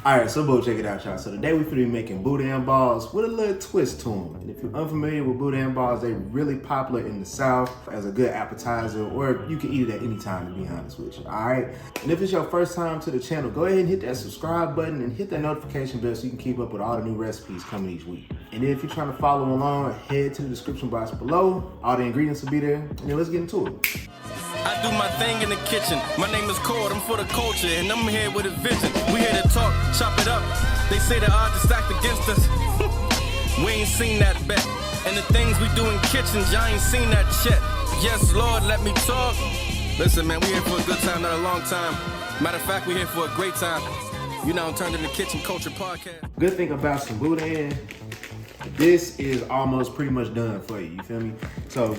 Alright, so check it out, y'all. So today we're gonna be making Boudin Balls with a little twist to them. And if you're unfamiliar with Boudin Balls, they're really popular in the South as a good appetizer, or you can eat it at any time, to be honest with you, alright? And if it's your first time to the channel, go ahead and hit that subscribe button and hit that notification bell so you can keep up with all the new recipes coming each week. And then if you're trying to follow along, head to the description box below. All the ingredients will be there, and then let's get into it. I do my thing in the kitchen. My name is Cord, I'm for the culture, and I'm here with a vision. We here to talk, chop it up. They say the odds are stacked against us. We ain't seen that bet. And the things we do in kitchens, y'all ain't seen that yet. Yes, Lord, let me talk. Listen, man, we here for a good time, not a long time. Matter of fact, we here for a great time. You know, turned into Kitchen Culture Podcast. Good thing about some Boudin, this is almost pretty much done for you feel me? So,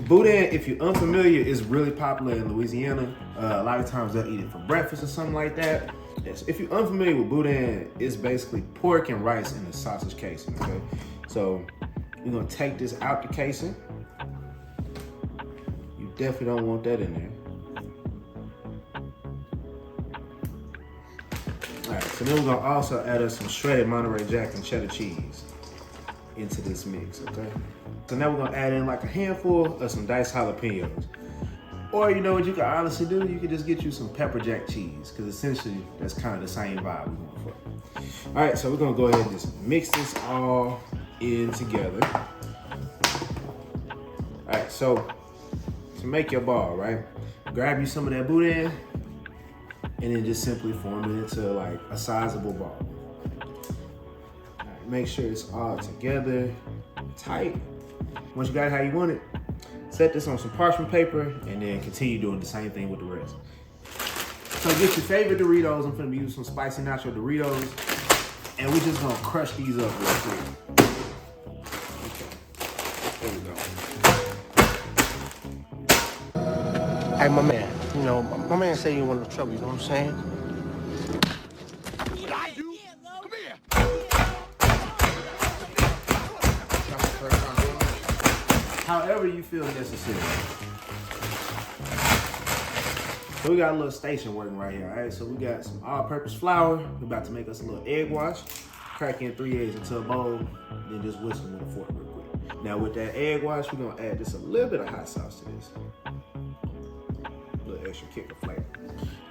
Boudin, if you're unfamiliar, is really popular in Louisiana. A lot of times they'll eat it for breakfast or something like that. Yes. If you're unfamiliar with Boudin, it's basically pork and rice in a sausage casing, okay? So you're gonna take this out the casing. You definitely don't want that in there. All right, so then we're gonna also add us some shredded Monterey Jack and cheddar cheese into this mix, okay? So now we're gonna add in like a handful of some diced jalapenos. Or you know what you can honestly do? You can just get you some pepper jack cheese, because essentially that's kind of the same vibe we're going for. All right, so we're gonna go ahead and just mix this all in together. All right, so to make your ball, right? Grab you some of that Boudin and then just simply form it into like a sizable ball. All right, make sure it's all together, tight. Once you got it how you want it, set this on some parchment paper and then continue doing the same thing with the rest. So get your favorite Doritos. I'm gonna use some spicy Nacho Doritos, and we're just gonna crush these up real quick. Okay, there we go. Hey, my man, you know, my man say you want no trouble, you know what I'm saying? However you feel necessary. So we got a little station working right here, all right? So we got some all-purpose flour. We're about to make us a little egg wash. Crack in 3 eggs into a bowl, then just whisk them with a fork real quick. Now with that egg wash, we're gonna add just a little bit of hot sauce to this. A little extra kick of flavor.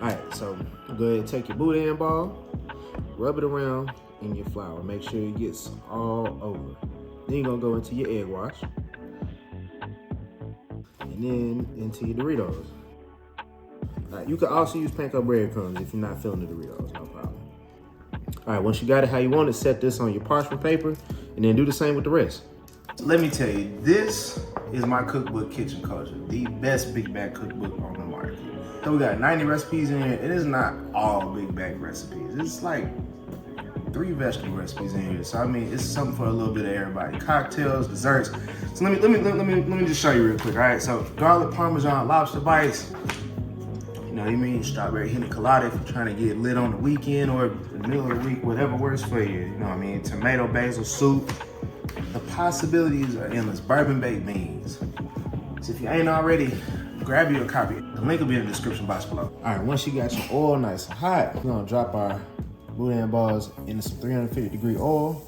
All right, so go ahead and take your Boudin ball, rub it around in your flour. Make sure it gets all over. Then you're gonna go into your egg wash, and then into your Doritos. All right, you can also use Panko breadcrumbs if you're not feeling the Doritos, no problem. All right, once you got it how you want it, set this on your parchment paper, and then do the same with the rest. Let me tell you, this is my cookbook, Kitchen Culture, the best big bag cookbook on the market. So we got 90 recipes in here. It is not all big bag recipes. It's like 3 vegetable recipes in here. So I mean, it's something for a little bit of everybody. Cocktails, desserts. So let me just show you real quick. All right, so garlic parmesan lobster bites. You know what I mean? Strawberry henna colada if you're trying to get lit on the weekend or the middle of the week, whatever works for you. You know what I mean? Tomato basil soup. The possibilities are endless. Bourbon baked beans. So if you ain't already, grab you a copy. The link will be in the description box below. All right, once you got your oil nice and hot, we're gonna drop our Boudin balls into some 350-degree oil.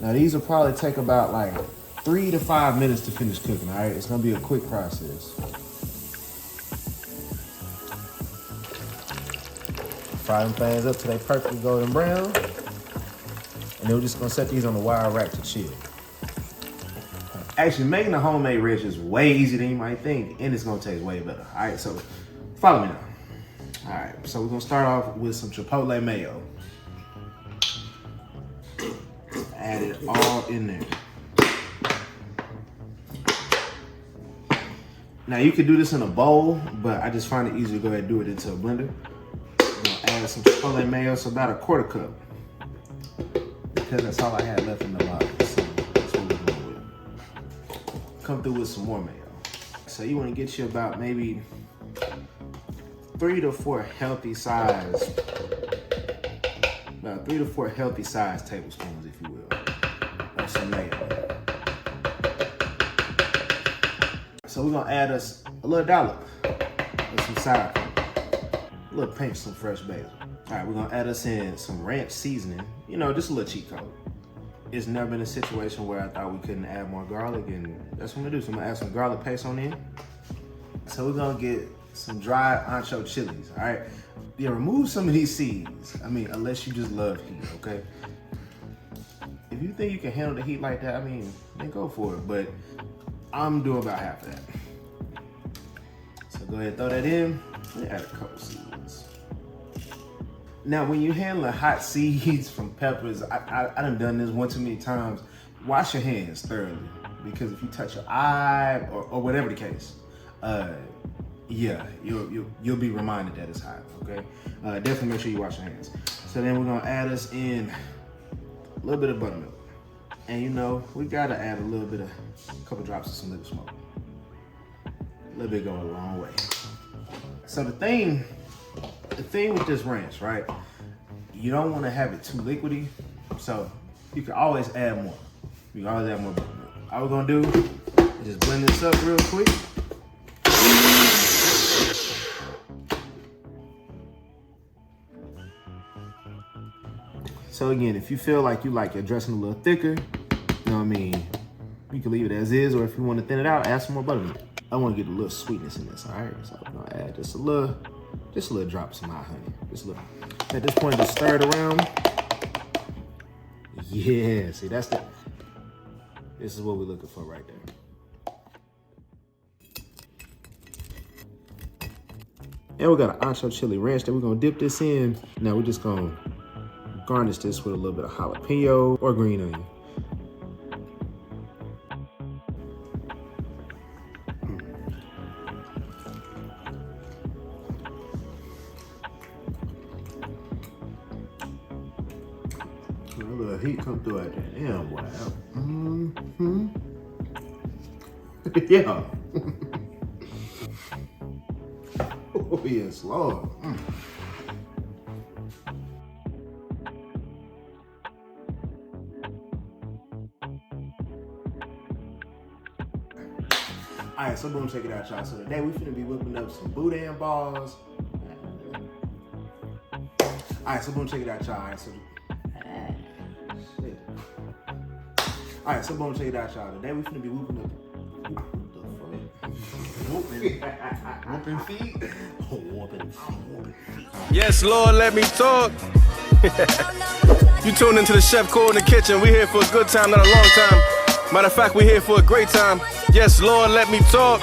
Now these will probably take about like 3 to 5 minutes to finish cooking, all right? It's gonna be a quick process. Fry them things up till they perfectly golden brown. And then we're just gonna set these on the wire rack to chill. Actually, making a homemade rich is way easier than you might think, and it's gonna taste way better. All right, so follow me now. All right, so we're gonna start off with some Chipotle mayo. Add it all in there. Now you could do this in a bowl, but I just find it easier to go ahead and do it into a blender. I'm gonna add some Chipotle mayo, so about a 1/4 cup. Because that's all I had left in the bottle, so that's what we're going with. Come through with some more mayo. So you wanna get you about maybe 3 to 4 healthy size, about 3 to 4 healthy size tablespoons, if you will, of some mayo. So we're gonna add us a little dollop of some sour cream. a little pinch, some fresh basil. All right, we're gonna add us in some ranch seasoning. You know, just a little cheat code. It's never been a situation where I thought we couldn't add more garlic, and that's what I'm gonna do. So I'm gonna add some garlic paste on in. So we're gonna get some dried ancho chilies, all right? Yeah, remove some of these seeds. I mean, unless you just love heat, okay? If you think you can handle the heat like that, I mean, then go for it. But I'm doing about half of that. So go ahead and throw that in. And add a couple seeds. Now, when you're handling hot seeds from peppers, I done this one too many times. Wash your hands thoroughly, because if you touch your eye or whatever the case, yeah, you'll be reminded that it's hot. Okay, definitely make sure you wash your hands. So then we're gonna add us in a little bit of buttermilk, and you know we gotta add a couple drops of some liquid smoke. A little bit goes a long way. So the thing with this ranch, right? You don't want to have it too liquidy, so you can always add more. You can always add more buttermilk. All we're gonna do is just blend this up real quick. So again, if you feel like you like your dressing a little thicker, you know what I mean, you can leave it as is, or if you want to thin it out, add some more buttermilk. I want to get a little sweetness in this, all right? So I'm gonna add just a little drop of some hot honey, just a little. At this point, just stir it around. Yeah, see, this is what we're looking for right there. And we got an Ancho chili ranch that we're gonna dip this in. Now we're just gonna garnish this with a little bit of jalapeno or green onion. A little heat come through at that. Damn, boy. Yeah. Oh, yes, Lord. All right, so boom, check it out, y'all. So today we finna be whipping up some Boudin Balls. All right, so boom, check it out, y'all. All right, so boom, check it out, y'all. Today we finna be whipping up. Whooping feet. Whooping feet. Yes, Lord, let me talk. You tuned into the Chef Core in the kitchen. We here for a good time, not a long time. Matter of fact, we here for a great time. Yes, Lord, let me talk.